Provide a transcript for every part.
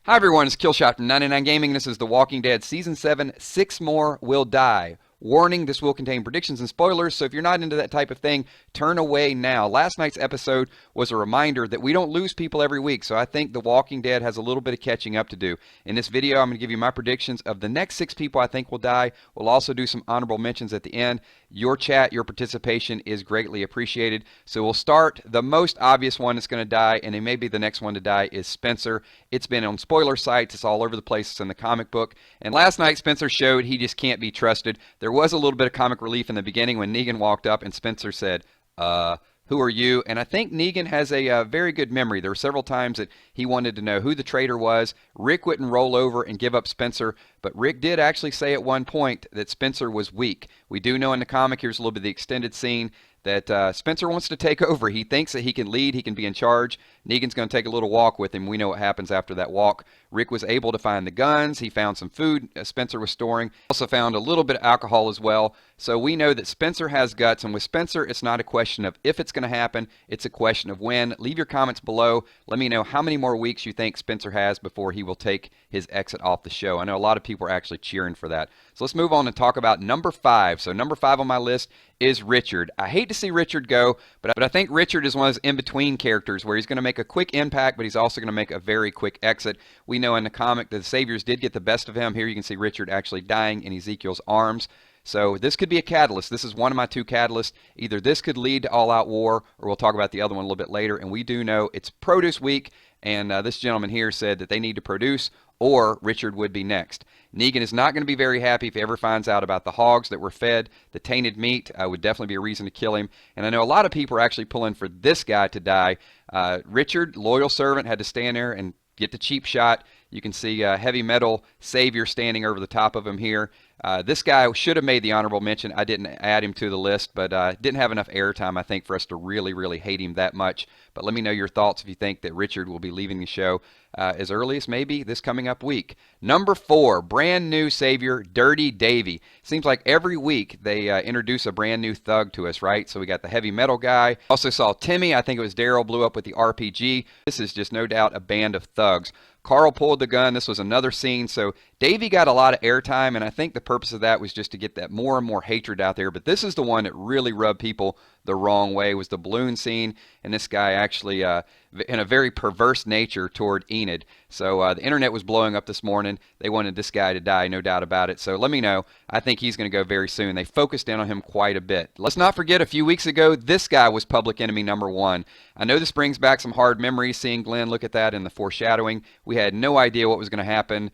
Hi everyone, it's Killshot from 99 Gaming. This is The Walking Dead Season 7, 6 More Will Die. Warning, this will contain predictions and spoilers, so if you're not into that type of thing, turn away now. Last night's episode was a reminder that we don't lose people every week, so I think The Walking Dead has a little bit of catching up to do. In this video, I'm going to give you my predictions of the next 6 people I think will die. We'll also do some honorable mentions at the end. Your chat, your participation is greatly appreciated. So we'll start. The most obvious one that's going to die, and it may be the next one to die, is Spencer. It's been on spoiler sites. It's all over the place. It's in the comic book. And last night, Spencer showed he just can't be trusted. There was a little bit of comic relief in the beginning when Negan walked up and Spencer said, who are you? And I think Negan has a very good memory. There were several times that he wanted to know who the traitor was. Rick wouldn't roll over and give up Spencer, but Rick did actually say at one point that Spencer was weak. We do know in the comic, here's a little bit of the extended scene, that Spencer wants to take over. He thinks that he can lead, he can be in charge. Negan's going to take a little walk with him. We know what happens after that walk. Rick was able to find the guns. He found some food Spencer was storing. Also found a little bit of alcohol as well. So we know that Spencer has guts, and with Spencer, it's not a question of if it's going to happen, it's a question of when. Leave your comments below. Let me know how many more weeks you think Spencer has before he will take his exit off the show. I know a lot of people are actually cheering for that. So let's move on and talk about number 5. So number 5 on my list is Richard. I hate to see Richard go, but I think Richard is one of those in-between characters where he's going to make a quick impact, but he's also going to make a very quick exit. We know in the comic that the Saviors did get the best of him. Here you can see Richard actually dying in Ezekiel's arms. So this could be a catalyst. This is one of my 2 catalysts. Either this could lead to all-out war, or we'll talk about the other one a little bit later. And we do know it's produce week, and this gentleman here said that they need to produce, or Richard would be next. Negan is not going to be very happy if he ever finds out about the hogs that were fed. The tainted meat would definitely be a reason to kill him. And I know a lot of people are actually pulling for this guy to die. Richard, loyal servant, had to stand there and get the cheap shot. You can see heavy metal Savior standing over the top of him here. This guy should have made the honorable mention. I didn't add him to the list, but didn't have enough airtime, I think, for us to really, really hate him that much. But let me know your thoughts if you think that Richard will be leaving the show as early as maybe this coming up week. Number 4, brand new Savior, Dirty Davey. Seems like every week they introduce a brand new thug to us, right? So we got the heavy metal guy. Also saw Timmy. I think it was Daryl blew up with the RPG. This is just no doubt a band of thugs. Carl pulled the gun. This was another scene. So Davey got a lot of airtime, and I think the purpose of that was just to get that more and more hatred out there. But this is the one that really rubbed people the wrong way, was the balloon scene, and this guy actually in a very perverse nature toward Enid. So the internet was blowing up this morning. They wanted this guy to die, no doubt about it. So let me know. I think he's going to go very soon. They focused in on him quite a bit. Let's not forget, a few weeks ago, this guy was public enemy number 1. I know this brings back some hard memories, seeing Glenn look at that in the foreshadowing. We had no idea what was going to happen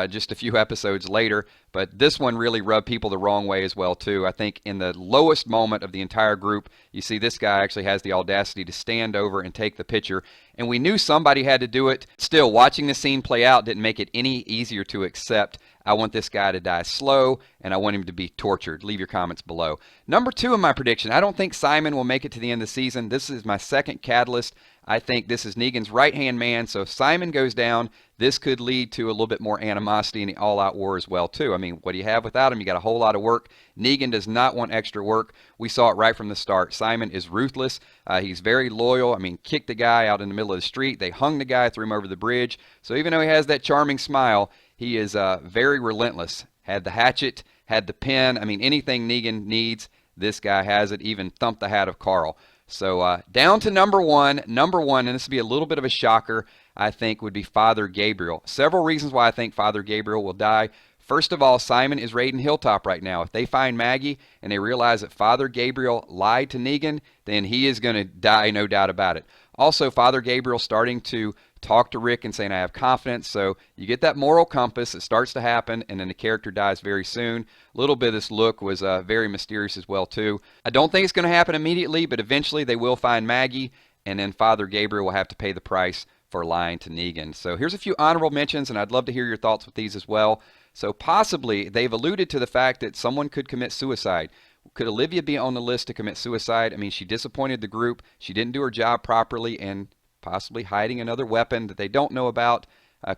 just a few episodes later, but this one really rubbed people the wrong way as well too. I think in the lowest moment of the entire group, you see this guy actually has the audacity to stand over and take the picture, and we knew somebody had to do it. Still, watching the scene play out didn't make it any easier to accept. I want this guy to die slow, and I want him to be tortured. Leave your comments below. Number 2 in my prediction, I don't think Simon will make it to the end of the season. This is my second catalyst. I think this is Negan's right-hand man, so if Simon goes down, this could lead to a little bit more animosity in the all-out war as well, too. I mean, what do you have without him? You got a whole lot of work. Negan does not want extra work. We saw it right from the start. Simon is ruthless. He's very loyal. I mean, kicked the guy out in the middle of the street. They hung the guy, threw him over the bridge. So even though he has that charming smile, he is very relentless. Had the hatchet, had the pen. I mean, anything Negan needs, this guy has it. Even thumped the hat of Carl. So down to number 1. Number 1, and this would be a little bit of a shocker, I think, would be Father Gabriel. Several reasons why I think Father Gabriel will die. First of all, Simon is raiding Hilltop right now. If they find Maggie and they realize that Father Gabriel lied to Negan, then he is going to die, no doubt about it. Also, Father Gabriel starting to talk to Rick and saying, I have confidence. So you get that moral compass. It starts to happen, and then the character dies very soon. A little bit of this look was very mysterious as well, too. I don't think it's going to happen immediately, but eventually they will find Maggie, and then Father Gabriel will have to pay the price for lying to Negan. So here's a few honorable mentions, and I'd love to hear your thoughts with these as well. So possibly they've alluded to the fact that someone could commit suicide. Could Olivia be on the list to commit suicide? I mean, she disappointed the group. She didn't do her job properly, and possibly hiding another weapon that they don't know about.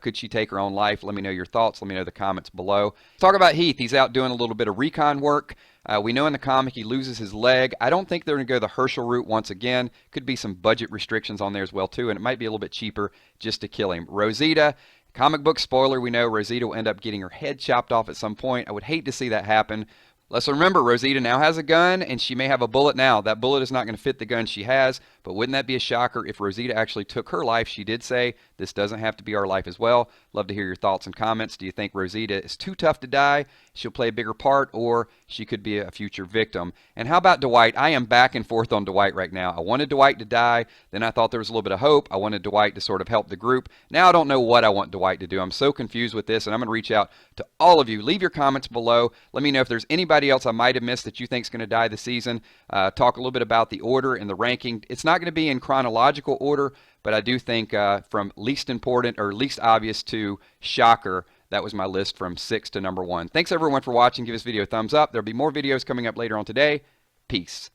Could she take her own life? Let me know your thoughts. Let me know in the comments below. Talk about Heath. He's out doing a little bit of recon work. We know in the comic he loses his leg. I don't think they're going to go the Herschel route once again. Could be some budget restrictions on there as well too, and it might be a little bit cheaper just to kill him. Rosita Comic book spoiler, we know Rosita will end up getting her head chopped off at some point. I would hate to see that happen. Let's remember, Rosita now has a gun, and she may have a bullet now. That bullet is not going to fit the gun she has, but wouldn't that be a shocker if Rosita actually took her life? She did say, this doesn't have to be our life as well. Love to hear your thoughts and comments. Do you think Rosita is too tough to die? She'll play a bigger part, or she could be a future victim? And how about Dwight? I am back and forth on Dwight right now. I wanted Dwight to die, then I thought there was a little bit of hope. I wanted Dwight to sort of help the group. Now I don't know what I want Dwight to do. I'm so confused with this, and I'm going to reach out to all of you. Leave your comments below. Let me know if there's anybody else I might have missed that you think is going to die this season. Talk a little bit about the order and the ranking. It's not going to be in chronological order, but I do think from least important or least obvious to shocker, that was my list from 6 to number 1. Thanks everyone for watching. Give this video a thumbs up. There'll be more videos coming up later on today. Peace.